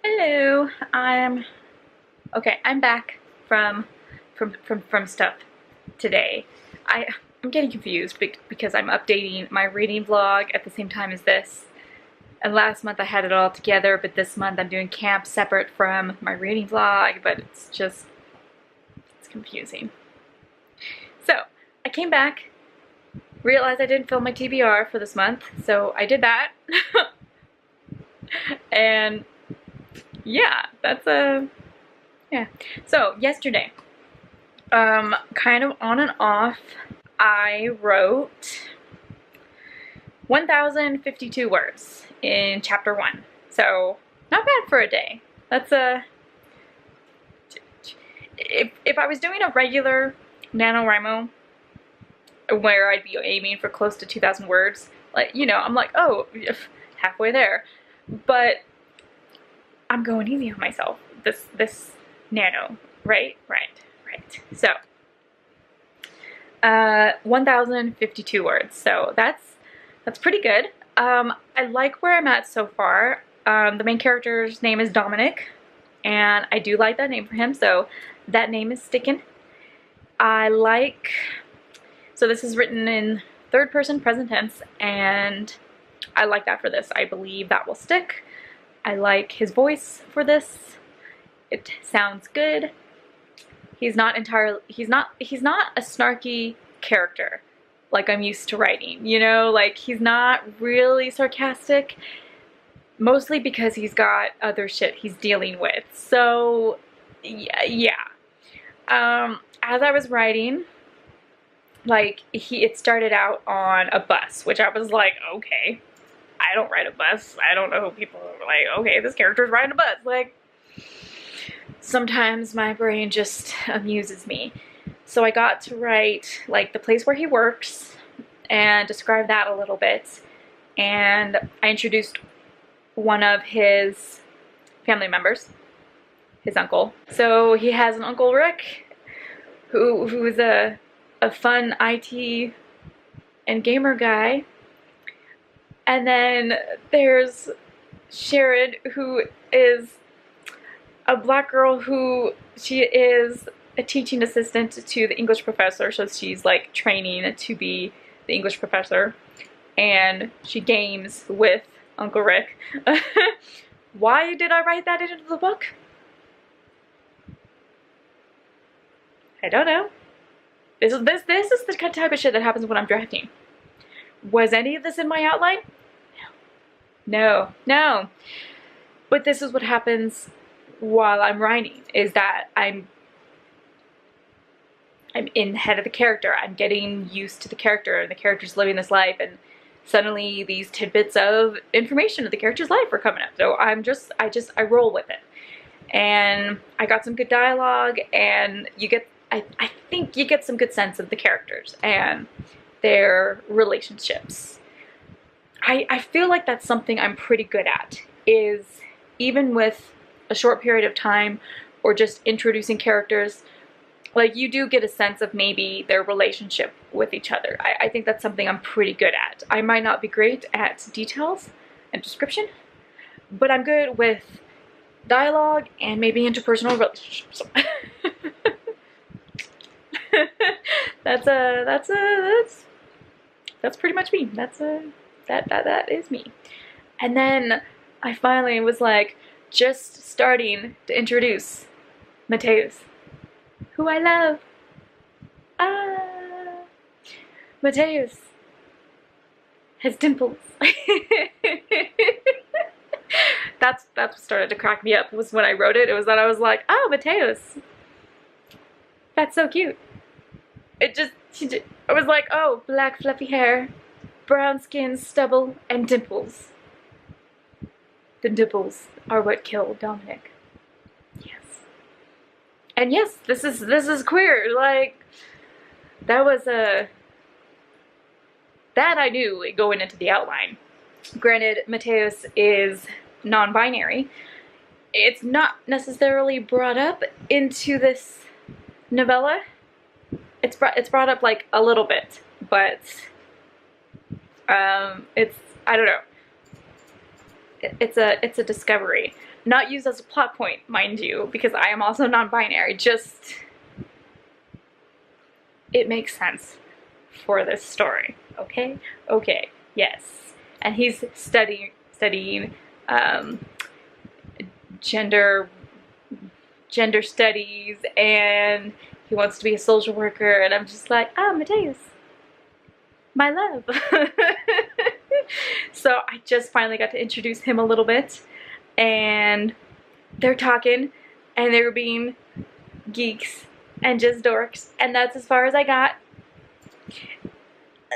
Hello, I'm back from stuff today. I'm getting confused because I'm updating my reading vlog at the same time as this. And last month I had it all together, but this month I'm doing camp separate from my reading vlog, but it's confusing. So, I came back, realized I didn't film my TBR for this month, so I did that. And yeah, yeah. So yesterday, kind of on and off, I wrote 1,052 words in chapter 1. So not bad for a day. That's if I was doing a regular NaNoWriMo where I'd be aiming for close to 2,000 words, like, you know, I'm like, oh, halfway there. But I'm going easy on myself this nano, right? So 1,052 words, so that's pretty good. I like where I'm at so far. The main character's name is Dominic, and I do like that name for him, so that name is sticking. So this is written in third person present tense, and I like that for this. I believe that will stick. I like his voice for this. It sounds good. He's not a snarky character like I'm used to writing, you know, like he's not really sarcastic, mostly because he's got other shit he's dealing with. So yeah. As I was writing, like it started out on a bus, which I was like, okay, I don't ride a bus. I don't know who people are like, okay, this character's riding a bus. Like, sometimes my brain just amuses me. So I got to write, like, the place where he works and describe that a little bit. And I introduced one of his family members, his uncle. So he has an Uncle Rick, who is a fun IT and gamer guy. And then there's Sharon, who is a black girl she is a teaching assistant to the English professor, so she's like training to be the English professor, and she games with Uncle Rick. Why did I write that into the book? I don't know. This is the kind of type of shit that happens when I'm drafting. Was any of this in my outline? No. But this is what happens while I'm writing, is that I'm in the head of the character. I'm getting used to the character, and the character's living this life, and suddenly these tidbits of information of the character's life are coming up. So I roll with it. And I got some good dialogue, and I think you get some good sense of the characters and their relationships. I feel like that's something I'm pretty good at, is even with a short period of time or just introducing characters, like, you do get a sense of maybe their relationship with each other. I think that's something I'm pretty good at. I might not be great at details and description, but I'm good with dialogue and maybe interpersonal relationships. That's pretty much me. That is me. And then I finally was like, just starting to introduce Mateus, who I love. Mateus has dimples. That's what started to crack me up, was when I wrote it. It was that I was like, oh, Mateus, that's so cute. I was like, oh, black fluffy hair, brown skin, stubble, and dimples. The dimples are what killed Dominic. Yes. And yes, this is queer. Like, that was that I knew going into the outline. Granted, Mateus is non-binary. It's not necessarily brought up into this novella. It's brought up like a little bit, but I don't know. it's a discovery. Not used as a plot point, mind you, because I am also non-binary. Just, it makes sense for this story. Okay? Okay. Yes. And he's studying gender studies, and he wants to be a social worker, and I'm just like, ah, Mateus, my love. So I just finally got to introduce him a little bit, and they're talking, and they were being geeks and just dorks, and that's as far as I got.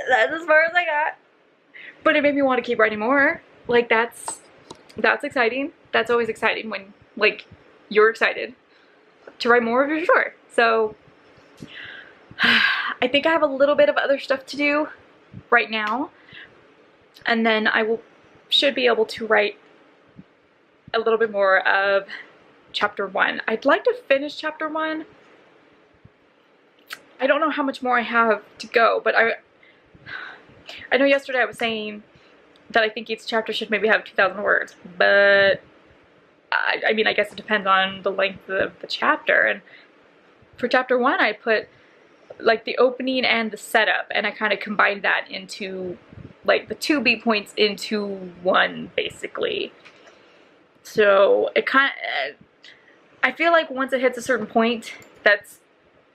That's as far as I got. But it made me want to keep writing more. Like, that's exciting. That's always exciting when, like, you're excited to write more of your short. So I think I have a little bit of other stuff to do right now, and then I should be able to write a little bit more of chapter 1. I'd like to finish chapter 1. I don't know how much more I have to go, but I know yesterday I was saying that I think each chapter should maybe have 2,000 words, but I mean, I guess it depends on the length of the chapter. And for chapter 1, I put like the opening and the setup, and I kind of combined that into like the 2 B points into one, basically. So it kind of, I feel like once it hits a certain point,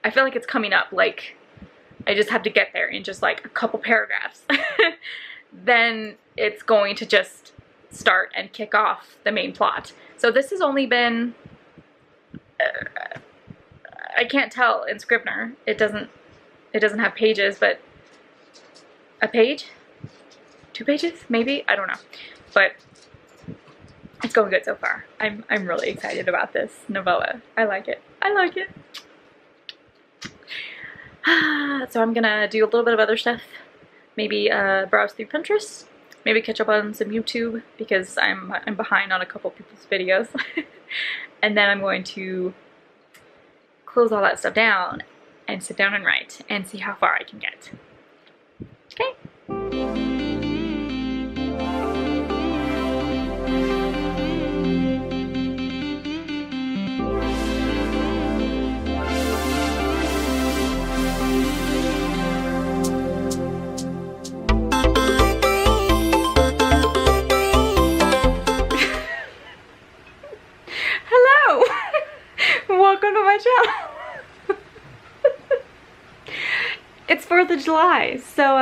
I feel like it's coming up. Like, I just have to get there in just like a couple paragraphs. Then it's going to just start and kick off the main plot. So this has only been, I can't tell in Scrivener. It doesn't have pages, but a page? 2 pages? Maybe? I don't know. But it's going good so far. I'm really excited about this novella. I like it. I like it. So I'm gonna do a little bit of other stuff. Maybe browse through Pinterest. Maybe catch up on some YouTube, because I'm behind on a couple people's videos. And then I'm going to close all that stuff down and sit down and write and see how far I can get. Okay? Welcome to my channel. It's 4th of July, so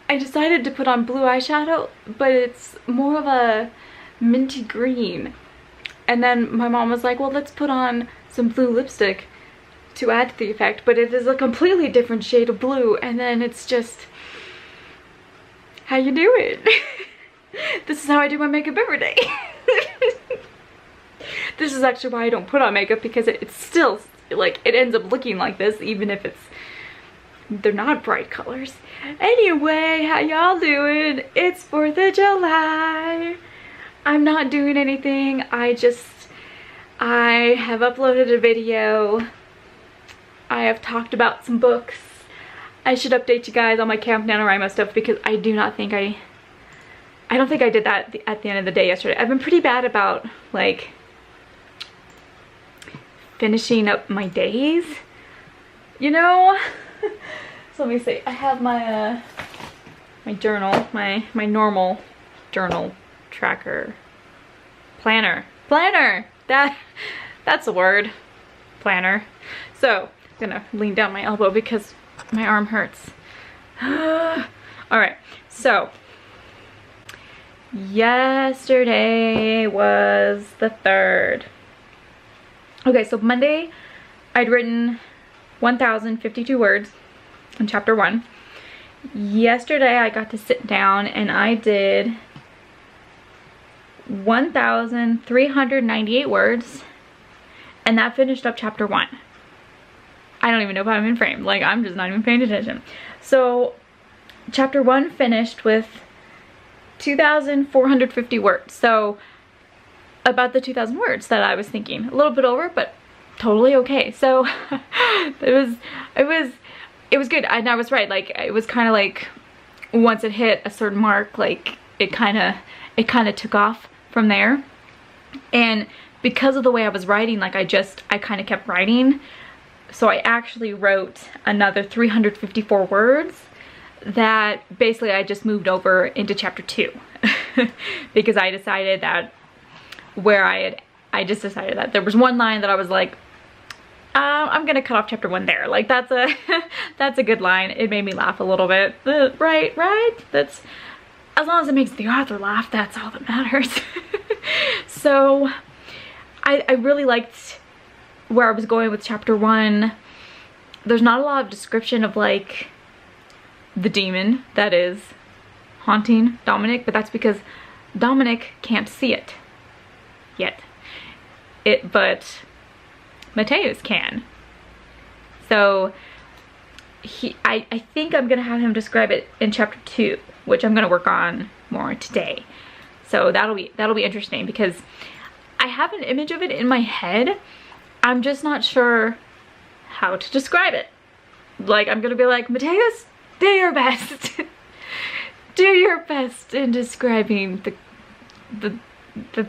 I decided to put on blue eyeshadow, but it's more of a minty green. And then my mom was like, well, let's put on some blue lipstick to add to the effect, but it is a completely different shade of blue, and then it's just, how you do it? This is how I do my makeup every day. This is actually why I don't put on makeup, because it's still, like, it ends up looking like this, even if they're not bright colors. Anyway, how y'all doing? It's 4th of July. I'm not doing anything. I have uploaded a video. I have talked about some books. I should update you guys on my Camp NaNoWriMo stuff, because I don't think I did that at the end of the day yesterday. I've been pretty bad about, like, finishing up my days, you know? So let me see. I have my my journal, my normal journal tracker, planner. That's a word. Planner. So I'm gonna lean down my elbow because my arm hurts. All right. So yesterday was the 3rd. Okay, so Monday I'd written 1,052 words in chapter 1. Yesterday I got to sit down and I did 1,398 words, and that finished up chapter 1. I don't even know if I'm in frame. Like, I'm just not even paying attention. So chapter 1 finished with 2,450 words. So about the 2,000 words that I was thinking. A little bit over, but totally okay. So it was good. And I was right. Like, it was kind of like once it hit a certain mark, like it kind of it kind of took off from there. And because of the way I was writing, like I kind of kept writing. So I actually wrote another 354 words that basically I just moved over into chapter 2 because I decided that I just decided that there was one line that I was like, I'm gonna cut off chapter 1 there. Like that's a that's a good line. It made me laugh a little bit. Right? That's, as long as it makes the author laugh, that's all that matters. So I really liked where I was going with chapter 1. There's not a lot of description of like the demon that is haunting Dominic, but that's because Dominic can't see it yet. But Mateus can. So I think I'm gonna have him describe it in chapter 2, which I'm gonna work on more today. So that'll be interesting because I have an image of it in my head. I'm just not sure how to describe it. Like I'm gonna be like, Mateus, do your best. Do your best in describing the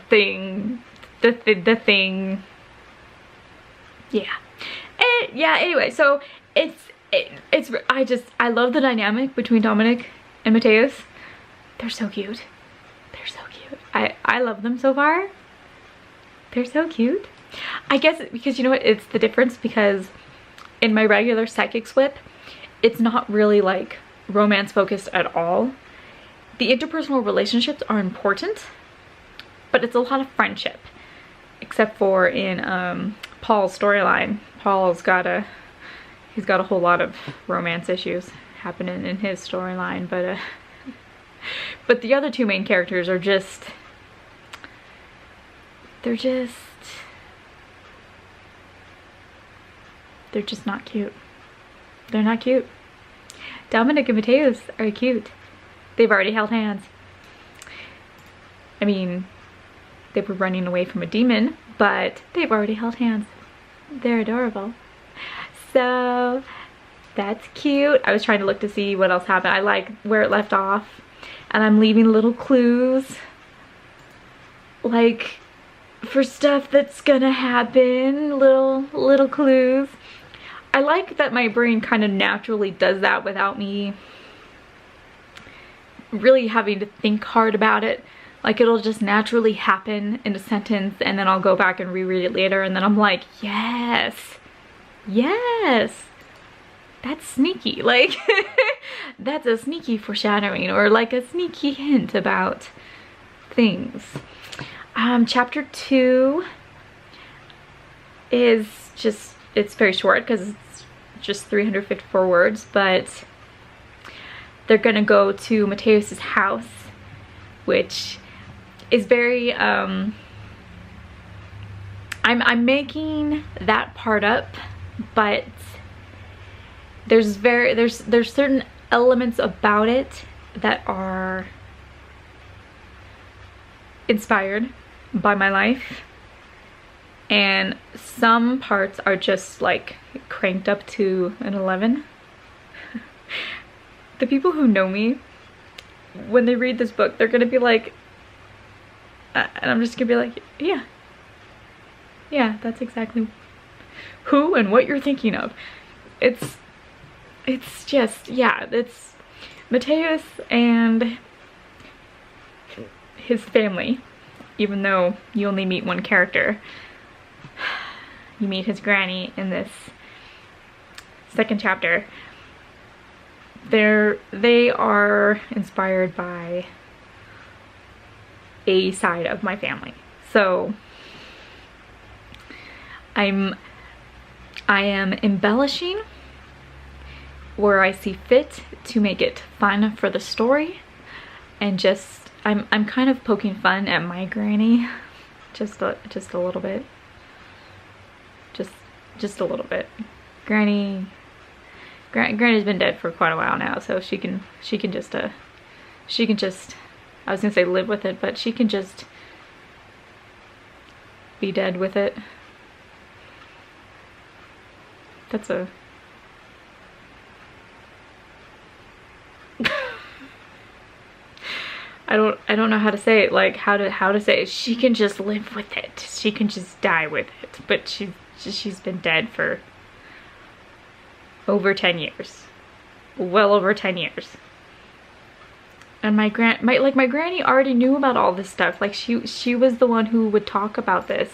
thing. The thing. Yeah. And yeah, anyway, so I love the dynamic between Dominic and Mateus. They're so cute. They're so cute. I love them so far. They're so cute. I guess because you know what, it's the difference because in my regular psychic slip, it's not really like romance focused at all. The interpersonal relationships are important, but it's a lot of friendship. Except for in Paul's storyline. Paul's got a whole lot of romance issues happening in his storyline, but the other two main characters are just, they're just not cute. They're not cute. Dominic and Mateus are cute. They've already held hands. I mean, they were running away from a demon, but they've already held hands. They're adorable. So that's cute. I was trying to look to see what else happened. I like where it left off, and I'm leaving little clues like for stuff that's gonna happen. Little clues. I like that my brain kind of naturally does that without me really having to think hard about it. Like it'll just naturally happen in a sentence, and then I'll go back and reread it later, and then I'm like, yes, that's sneaky. Like that's a sneaky foreshadowing or like a sneaky hint about things. Chapter 2 is just, it's very short because it's just 354 words, but they're gonna go to Mateus's house, which is very I'm making that part up, but there's certain elements about it that are inspired by my life, and some parts are just like cranked up to an 11. The people who know me, when they read this book, they're gonna be like, and I'm just gonna be like, yeah, that's exactly who and what you're thinking of. It's just, yeah, it's Mateus and his family, even though you only meet one character. You meet his granny in this second chapter. They are inspired by a side of my family. So I am embellishing where I see fit to make it fun for the story, and just I'm kind of poking fun at my granny, just a little bit, just a little bit. Granny's been dead for quite a while now, so she can just I was gonna say live with it, but she can just be dead with it. That's a I don't know how to say it, like how to say it. She can just live with it. She can just die with it. But she's been dead for over 10 years. Well over 10 years. And my granny already knew about all this stuff. Like she was the one who would talk about this,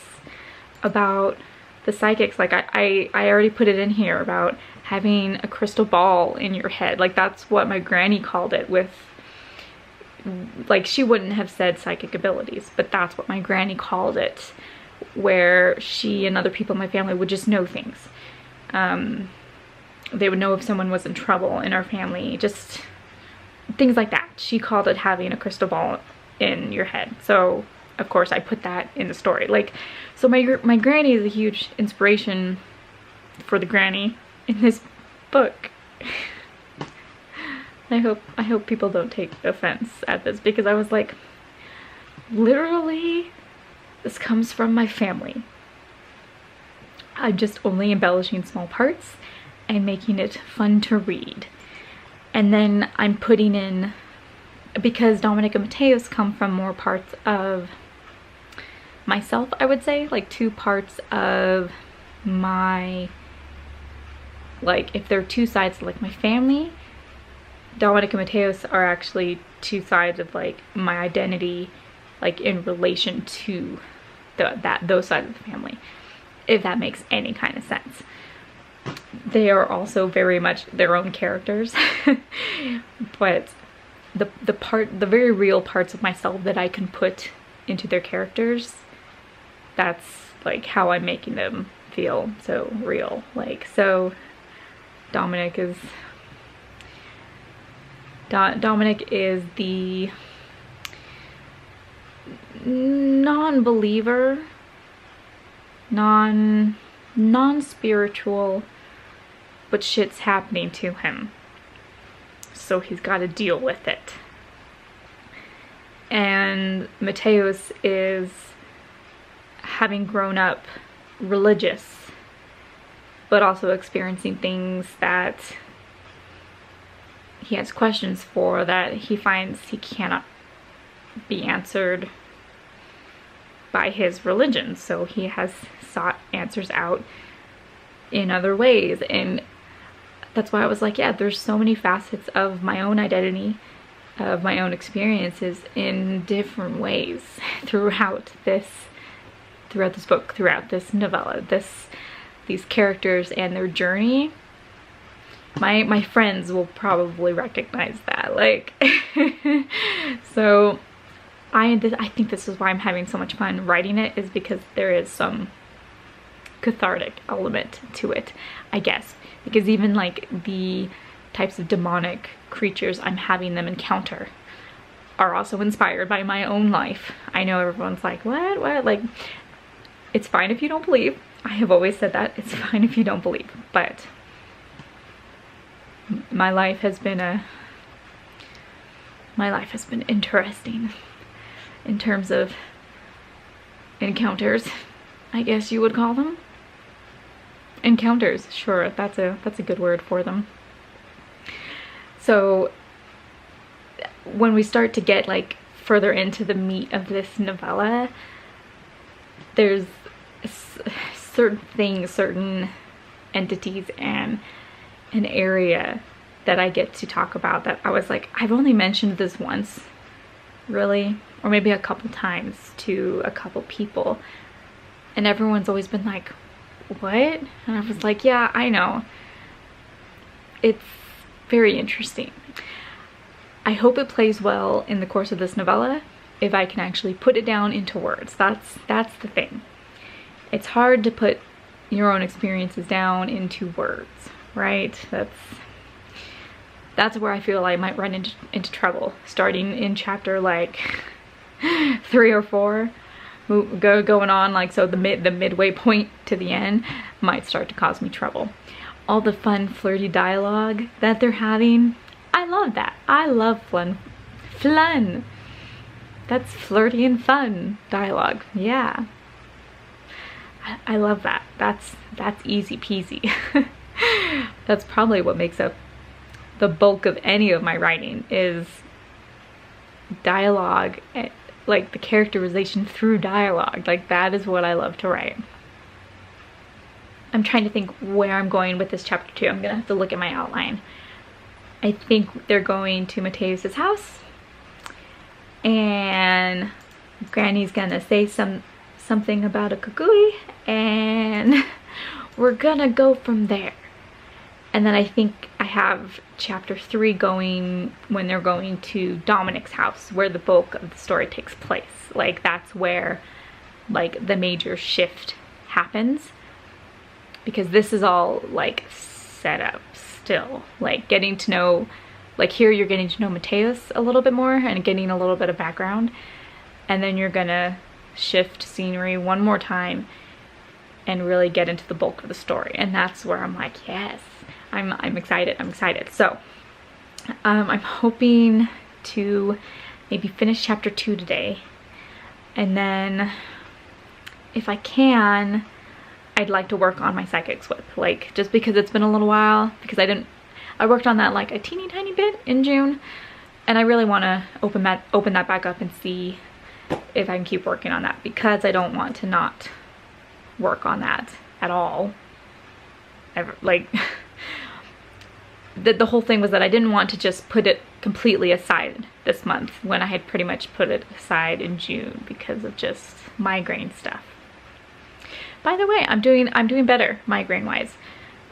about the psychics. Like I already put it in here about having a crystal ball in your head. Like that's what my granny called it, with, like, she wouldn't have said psychic abilities, but that's what my granny called it, where she and other people in my family would just know things. They would know if someone was in trouble in our family, just things like that. She called it having a crystal ball in your head. So of course I put that in the story. Like, so my granny is a huge inspiration for the granny in this book. I hope people don't take offense at this, because I was like, literally, this comes from my family. I'm just only embellishing small parts and making it fun to read. And then I'm putting in, because Dominic and Mateus come from more parts of myself, I would say, like 2 parts of my, like, if there are 2 sides, like my family, Dominic and Mateus are actually 2 sides of like my identity, like in relation to those sides of the family, if that makes any kind of sense. They are also very much their own characters, but the very real parts of myself that I can put into their characters, that's like how I'm making them feel so real. Like, so Dominic is the non-believer, non-spiritual, but shit's happening to him, so he's got to deal with it. And Mateus is having grown up religious, but also experiencing things that he has questions for, that he finds he cannot be answered by his religion. So he has sought answers out in other ways. And that's why I was like, yeah, there's so many facets of my own identity, of my own experiences in different ways throughout this book, throughout this novella, these characters and their journey. My friends will probably recognize that, like, so I think this is why I'm having so much fun writing it, is because there is some cathartic element to it, I guess, because even like the types of demonic creatures I'm having them encounter are also inspired by my own life. I know everyone's like, what, like, it's fine if you don't believe. I have always said that, it's fine if you don't believe, but my life has been interesting in terms of encounters, I guess you would call them. Encounters, sure, that's a good word for them. So when we start to get like further into the meat of this novella, there's certain things, certain entities, and an area that I get to talk about that I was like, I've only mentioned this once, really, or maybe a couple times to a couple people, and everyone's always been like, what? And I was like, yeah, I know. It's very interesting. I hope it plays well in the course of this novella, if I can actually put it down into words. That's the thing. It's hard to put your own experiences down into words, right? That's where I feel I might run into trouble, starting in chapter like 3 or 4, going on, like, so the midway point to the end might start to cause me trouble. All the fun flirty dialogue that they're having, I love that. I love fun. That's flirty and fun dialogue. Yeah, I love that. That's easy peasy. That's probably what makes up the bulk of any of my writing, is dialogue, like the characterization through dialogue. Like that is what I love to write. I'm trying to think where I'm going with this chapter 2. I'm gonna have to look at my outline. I think they're going to Mateus's house, and Granny's gonna say something about a kukui, and we're gonna go from there. And then I think I have chapter 3 going when they're going to Dominic's house, where the bulk of the story takes place. Like that's where like the major shift happens, because this is all like set up still, like getting to know, like here you're getting to know Mateus a little bit more and getting a little bit of background, and then you're gonna shift scenery one more time and really get into the bulk of the story. And that's where I'm like, yes, I'm excited. So I'm hoping to maybe finish chapter 2 today, and then if I can, I'd like to work on my psychic slip, like just because it's been a little while, because I worked on that like a teeny tiny bit in June, and I really want to open that back up and see if I can keep working on that, because I don't want to not work on that at all ever. Like the whole thing was that I didn't want to just put it completely aside this month when I had pretty much put it aside in June because of just migraine stuff. By the way, I'm doing better migraine wise.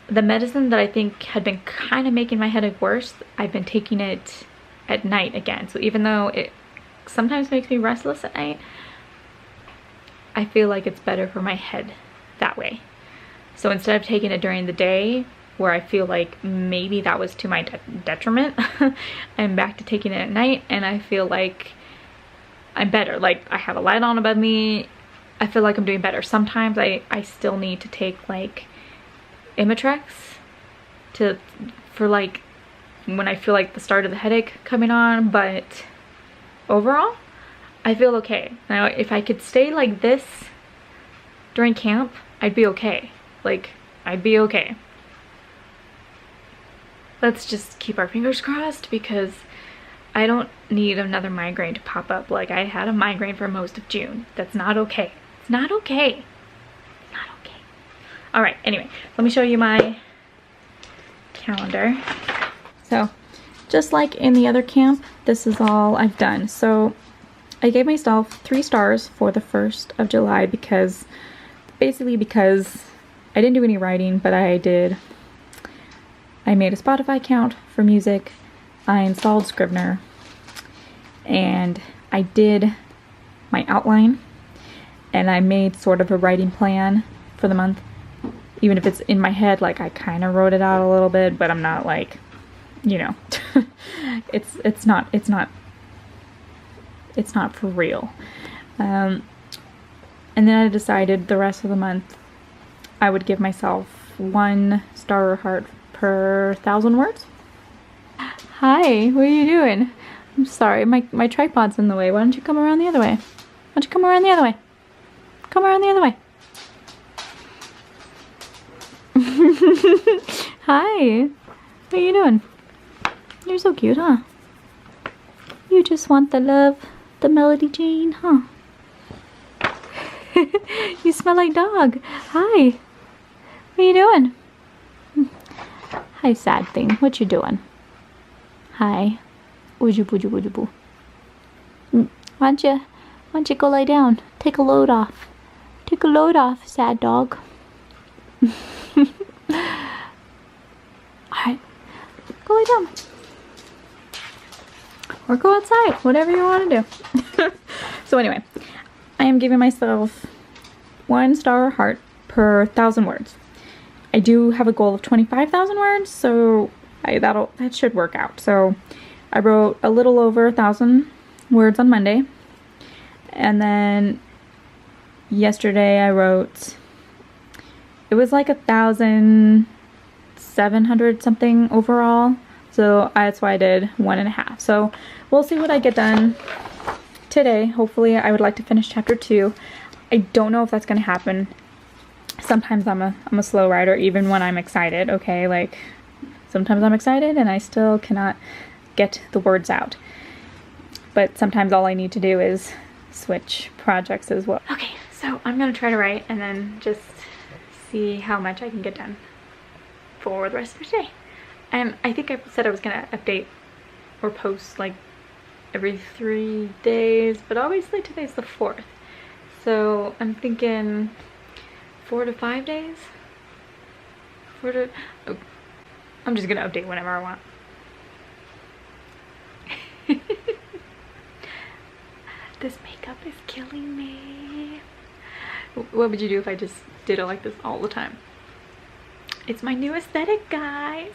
The medicine that I think had been kind of making my headache worse, I've been taking it at night again. So even though it sometimes makes me restless at night, I feel like it's better for my head that way. So instead of taking it during the day, where I feel like maybe that was to my detriment, I'm back to taking it at night, and I feel like I'm better. Like I have a light on above me. I feel like I'm doing better. Sometimes I still need to take like Imitrex for like when I feel like the start of the headache coming on, but overall I feel okay. Now if I could stay like this during camp, I'd be okay. Like I'd be okay. Let's just keep our fingers crossed, because I don't need another migraine to pop up. Like I had a migraine for most of June. That's not okay. It's not okay. It's not okay. All right, anyway, let me show you my calendar. So just like in the other camp, this is all I've done. So I gave myself 3 stars for the 1st of July because I didn't do any writing, but I made a Spotify account for music, I installed Scrivener, and I did my outline, and I made sort of a writing plan for the month. Even if it's in my head, like I kind of wrote it out a little bit, but I'm not like, you know, it's not for real. And then I decided the rest of the month I would give myself 1 star or heart per 1,000 words. Hi, what are you doing? I'm sorry, my tripod's in the way. Why don't you come around the other way? Why don't you come around the other way? Come around the other way. Hi, what are you doing? You're so cute, huh? You just want the love, the Melody Jane, huh? You smell like dog. Hi, what are you doing? Hi, sad thing, what you doing? Hi, woojoo boojoo boojoo boo. Why don't you go lie down? Take a load off. Take a load off, sad dog. Alright, go lay down. Or go outside, whatever you want to do. So anyway, I am giving myself 1 star or heart per 1,000 words. I do have a goal of 25,000 words, so that should work out. So I wrote a little over 1,000 words on Monday, and then yesterday I wrote, it was like 1,700 something overall, so that's why I did 1.5. So we'll see what I get done today. Hopefully I would like to finish chapter 2. I don't know if that's gonna happen. Sometimes I'm a slow writer even when I'm excited, okay? Like sometimes I'm excited and I still cannot get the words out. but sometimes all I need to do is switch projects as well. Okay, so I'm gonna try to write and then just see how much I can get done for the rest of the day. And I think I said I was gonna update or post like every 3 days, but obviously today's the 4th. So I'm thinking 4 to 5 days? Oh, I'm just gonna update whenever I want. This makeup is killing me. What would you do if I just did it like this all the time? It's my new aesthetic, guys.